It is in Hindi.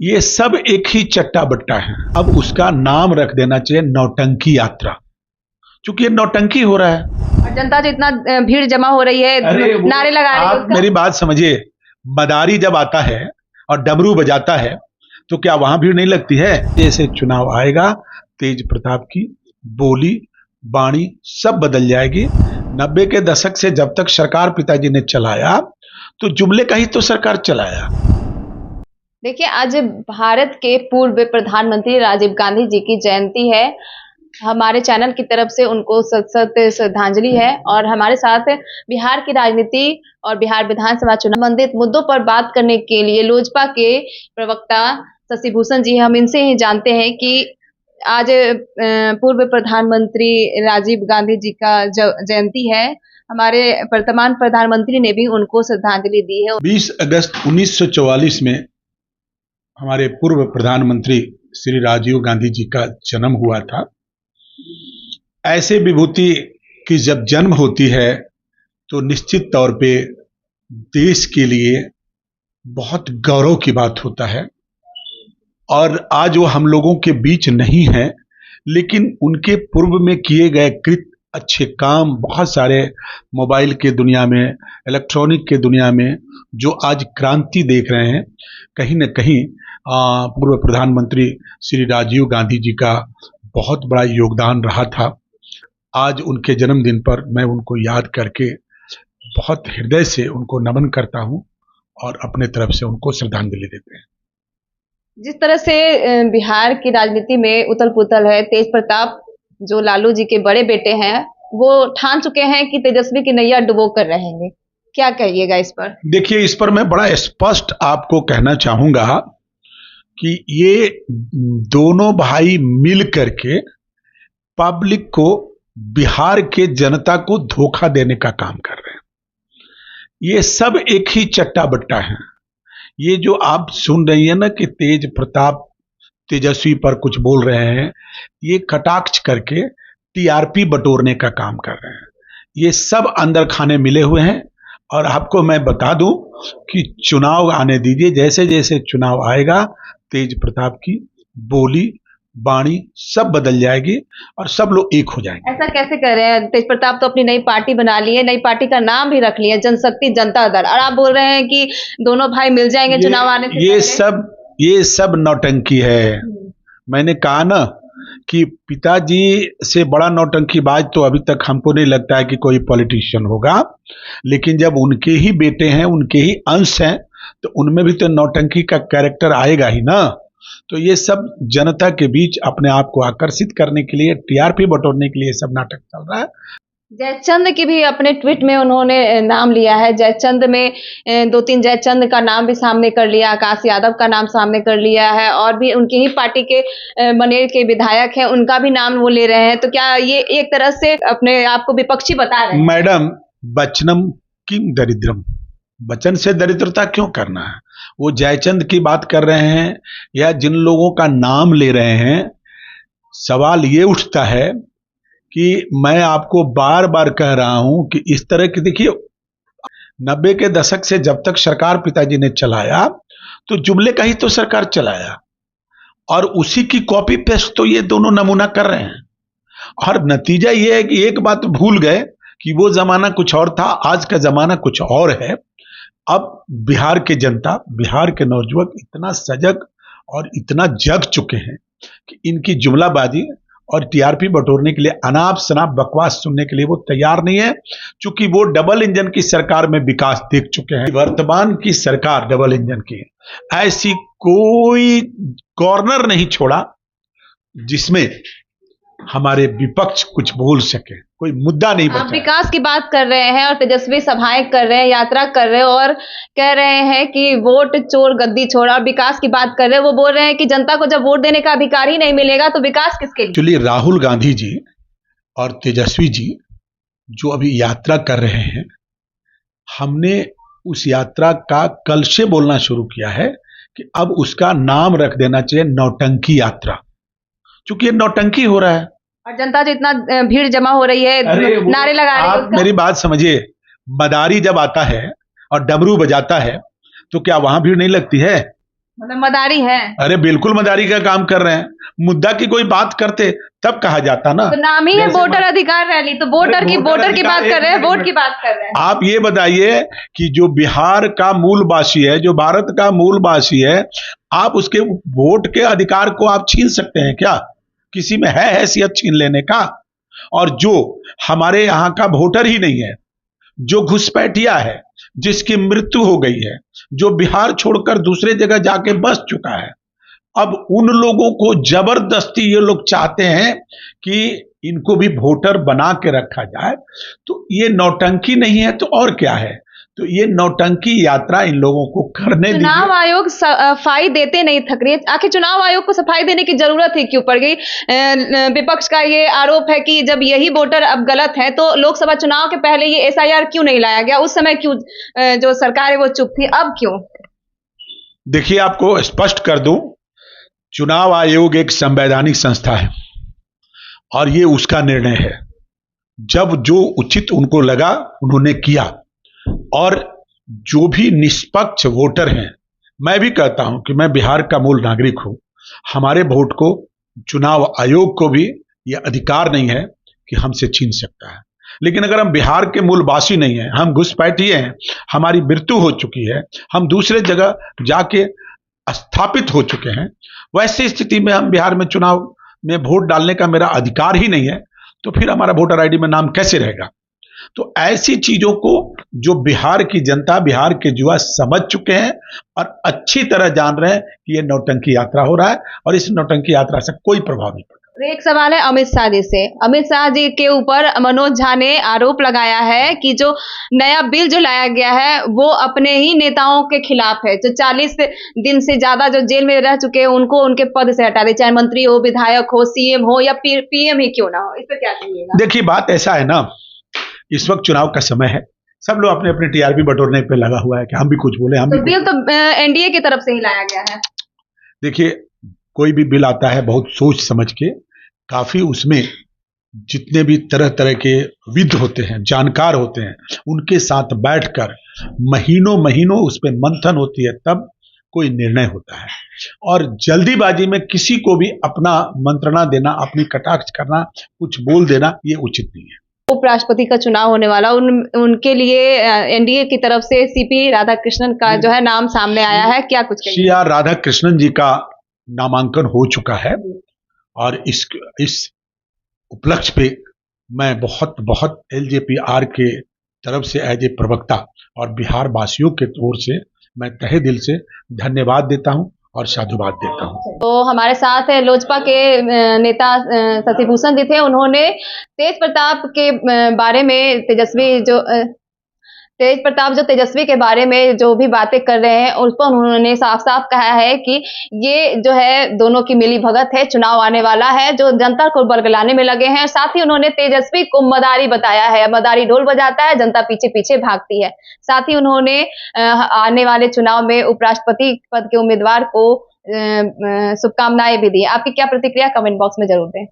ये सब एक ही चट्टा बट्टा है। अब उसका नाम रख देना चाहिए नौटंकी यात्रा, क्योंकि ये नौटंकी हो रहा है और जनता जो इतना भीड़ जमा हो रही है, नारे लगा रही है। आप मेरी बात समझिए, मदारी जब आता है और डमरू बजाता है तो क्या वहां भीड़ नहीं लगती है? जैसे चुनाव आएगा, तेज प्रताप की बोली बाणी सब बदल जाएगी। 90 के दशक से जब तक सरकार पिताजी ने चलाया तो जुमले का ही तो सरकार चलाया। देखिए, आज भारत के पूर्व प्रधानमंत्री राजीव गांधी जी की जयंती है। हमारे चैनल की तरफ से उनको सत श्रद्धांजलि है। और हमारे साथ बिहार की राजनीति और बिहार विधानसभा चुनाव संबंधित मुद्दों पर बात करने के लिए लोजपा के प्रवक्ता शशि भूषण जी, हम इनसे ही जानते हैं कि आज पूर्व प्रधानमंत्री राजीव गांधी जी का जयंती है। हमारे वर्तमान प्रधानमंत्री ने भी उनको श्रद्धांजलि दी है। 20 अगस्त 1944 में हमारे पूर्व प्रधानमंत्री श्री राजीव गांधी जी का जन्म हुआ था। ऐसे विभूति की जब जन्म होती है तो निश्चित तौर पे देश के लिए बहुत गौरव की बात होता है। और आज वो हम लोगों के बीच नहीं है, लेकिन उनके पूर्व में किए गए कृत अच्छे काम बहुत सारे, मोबाइल के दुनिया में, इलेक्ट्रॉनिक के दुनिया में जो आज क्रांति देख रहे हैं, कहीं न कहीं पूर्व प्रधानमंत्री श्री राजीव गांधी जी का बहुत बड़ा योगदान रहा था। आज उनके जन्मदिन पर मैं उनको याद करके बहुत हृदय से उनको नमन करता हूं और अपने तरफ से उनको श्रद्धांजलि देते हैं। जिस तरह से बिहार की राजनीति में उथल पुथल है, तेज प्रताप जो लालू जी के बड़े बेटे हैं वो ठान चुके हैं कि तेजस्वी की नैया डुबो कर रहेंगे, क्या कहिएगा इस पर? देखिए, इस पर मैं बड़ा स्पष्ट आपको कहना चाहूंगा कि ये दोनों भाई मिल करके पब्लिक को, बिहार के जनता को धोखा देने का काम कर रहे हैं। ये सब एक ही चट्टा बट्टा है। ये जो आप सुन रही है ना कि तेज प्रताप तेजस्वी पर कुछ बोल रहे हैं, ये कटाक्ष करके टीआरपी बटोरने का काम कर रहे हैं। ये सब अंदर खाने मिले हुए हैं। और आपको मैं बता दूं कि चुनाव आने दीजिए, जैसे जैसे चुनाव आएगा तेज प्रताप की बोली बाणी सब बदल जाएगी और सब लोग एक हो जाएंगे। ऐसा कैसे कर रहे हैं? तेज प्रताप तो अपनी नई पार्टी बना ली है, नई पार्टी का नाम भी रख लिया, जनशक्ति जनता दल, और आप बोल रहे हैं कि दोनों भाई मिल जाएंगे चुनाव आने से ये सब नौटंकी है। मैंने कहा ना कि पिताजी से बड़ा नौटंकीबाज तो अभी तक हमको नहीं लगता है कि कोई पॉलिटिशियन होगा, लेकिन जब उनके ही बेटे हैं, उनके ही अंश हैं, तो उनमें भी तो नौटंकी का कैरेक्टर आएगा ही ना। तो ये सब जनता के बीच अपने आप को आकर्षित करने के लिए, टीआरपी बटोरने के लिए सब नाटक चल रहा है। जयचंद की भी अपने ट्वीट में उन्होंने नाम लिया है। जयचंद में 2-3 जयचंद का नाम भी सामने कर लिया, आकाश यादव का नाम सामने कर लिया है, और भी उनकी ही पार्टी के मनेर के विधायक हैं, उनका भी नाम वो ले रहे हैं। तो क्या ये एक तरह से अपने आप को विपक्षी बता रहे हैं? मैडम, वचनम किम दरिद्रम, वचन से दरिद्रता क्यों करना है? वो जयचंद की बात कर रहे हैं या जिन लोगों का नाम ले रहे हैं, सवाल ये उठता है कि मैं आपको बार बार कह रहा हूं कि इस तरह की, देखिए 90 के दशक से जब तक सरकार पिताजी ने चलाया तो जुमले का ही तो सरकार चलाया, और उसी की कॉपी पेस्ट तो ये दोनों नमूना कर रहे हैं। और नतीजा ये है कि एक बात भूल गए कि वो जमाना कुछ और था, आज का जमाना कुछ और है। अब बिहार के जनता, बिहार के नौजवान इतना सजग और इतना जग चुके हैं कि इनकी जुमलाबाजी और टीआरपी बटोरने के लिए, अनाप शनाप बकवास सुनने के लिए वो तैयार नहीं है, क्योंकि वो डबल इंजन की सरकार में विकास देख चुके हैं। वर्तमान की सरकार डबल इंजन की, ऐसी कोई कॉर्नर नहीं छोड़ा जिसमें हमारे विपक्ष कुछ बोल सके, कोई मुद्दा नहीं बचा। आप विकास की बात कर रहे हैं और तेजस्वी सभाएं कर रहे हैं, यात्रा कर रहे हैं और कह रहे हैं कि वोट चोर गद्दी छोड़, और विकास की बात कर रहे हैं। वो बोल रहे हैं कि जनता को जब वोट देने का अधिकार ही नहीं मिलेगा तो विकास किसके लिए? एक्चुअली राहुल गांधी जी और तेजस्वी जी जो अभी यात्रा कर रहे हैं, हमने उस यात्रा का कल से बोलना शुरू किया है कि अब उसका नाम रख देना चाहिए नौटंकी यात्रा, क्योंकि ये नौटंकी हो रहा है। और जनता जो इतना भीड़ जमा हो रही है, नारे लगा रही है। आप मेरी बात समझिए, मदारी जब आता है और डमरू बजाता है तो क्या वहां भीड़ नहीं लगती है? मतलब मदारी है। अरे बिल्कुल मदारी का काम कर रहे हैं। मुद्दा की कोई बात करते तब कहा जाता ना। तो नाम ही है वोटर अधिकार रैली, तो वोटर की बात कर रहे हैं, वोट की बात कर रहे हैं। आप ये बताइए कि जो बिहार का मूलवासी है, जो भारत का मूलवासी है, आप उसके वोट के अधिकार को आप छीन सकते हैं क्या? किसी में है हैसियत छीन लेने का? और जो हमारे यहाँ का वोटर ही नहीं है, जो घुसपैठिया है, जिसकी मृत्यु हो गई है, जो बिहार छोड़कर दूसरे जगह जाके बस चुका है, अब उन लोगों को जबरदस्ती ये लोग चाहते हैं कि इनको भी वोटर बना के रखा जाए। तो ये नौटंकी नहीं है तो और क्या है? तो ये नौटंकी यात्रा इन लोगों को करने दीजिए। चुनाव आयोग सफाई देते नहीं थक रही है, आखिर चुनाव आयोग को सफाई देने की जरूरत ही क्यों पड़ गई? विपक्ष का ये आरोप है कि जब यही वोटर अब गलत है तो लोकसभा चुनाव के पहले ये एसआईआर क्यों नहीं लाया गया? उस समय क्यों जो सरकार है वो चुप थी, अब क्यों? देखिए, आपको स्पष्ट कर दूं, चुनाव आयोग एक संवैधानिक संस्था है और ये उसका निर्णय है। जब जो उचित उनको लगा उन्होंने किया, और जो भी निष्पक्ष वोटर हैं, मैं भी कहता हूं कि मैं बिहार का मूल नागरिक हूं, हमारे वोट को चुनाव आयोग को भी यह अधिकार नहीं है कि हमसे छीन सकता है। लेकिन अगर हम बिहार के मूलवासी नहीं हैं, हम घुसपैठिए हैं, हमारी मृत्यु हो चुकी है, हम दूसरे जगह जाके स्थापित हो चुके हैं, वैसी स्थिति में हम बिहार में चुनाव में वोट डालने का मेरा अधिकार ही नहीं है, तो फिर हमारा वोटर आईडी में नाम कैसे रहेगा? तो ऐसी चीजों को जो बिहार की जनता, बिहार के युवा समझ चुके हैं और अच्छी तरह जान रहे हैं कि ये नौटंकी यात्रा हो रहा है और इस नौटंकी यात्रा से कोई प्रभाव नहीं पड़ता। एक सवाल है अमित शाह जी से। अमित शाह जी के ऊपर मनोज झा ने आरोप लगाया है कि जो नया बिल जो लाया गया है वो अपने ही नेताओं के खिलाफ है, जो 40 दिन से ज्यादा जो जेल में रह चुके हैं उनको उनके पद से हटा दे, चाहे मंत्री हो, विधायक हो, सीएम हो या पीएम ही क्यों ना हो। इस पर क्या कहिएगा? देखिए, बात ऐसा है ना, इस वक्त चुनाव का समय है, सब लोग अपने अपने टीआरपी बटोरने पे लगा हुआ है कि हम भी कुछ बोले, हम तो भी बिल तो एनडीए की तरफ से ही लाया गया है। देखिए, कोई भी बिल आता है बहुत सोच समझ के, काफी उसमें जितने भी तरह तरह के विद होते हैं, जानकार होते हैं, उनके साथ बैठकर महीनों महीनों उस पर मंथन होती है, तब कोई निर्णय होता है। और जल्दीबाजी में किसी को भी अपना मंत्रणा देना, अपनी कटाक्ष करना, कुछ बोल देना, ये उचित नहीं है। उपराष्ट्रपति का चुनाव होने वाला, उनके लिए एनडीए की तरफ से सीपी राधाकृष्णन का जो है नाम सामने आया है, क्या कुछ कहिए? सी आर राधाकृष्णन जी का नामांकन हो चुका है और इस उपलक्ष्य पे मैं बहुत बहुत एलजेपी-आर के तरफ से एज ए प्रवक्ता और बिहार वासियों के ओर से मैं तहे दिल से धन्यवाद देता हूं और साधुवाद देता हूं। तो हमारे साथ लोजपा के नेता शशिभूषण जी थे। उन्होंने तेज प्रताप के बारे में तेजस्वी के बारे में जो भी बातें कर रहे हैं उस पर उन्होंने साफ साफ कहा है कि ये जो है दोनों की मिली भगत है, चुनाव आने वाला है, जो जनता को बरगलाने में लगे हैं। साथ ही उन्होंने तेजस्वी को मदारी बताया है, मदारी ढोल बजाता है, जनता पीछे पीछे भागती है। साथ ही उन्होंने आने वाले चुनाव में उपराष्ट्रपति पद के उम्मीदवार को शुभकामनाएं भी दी। आपकी क्या प्रतिक्रिया, कमेंट बॉक्स में जरूर दें।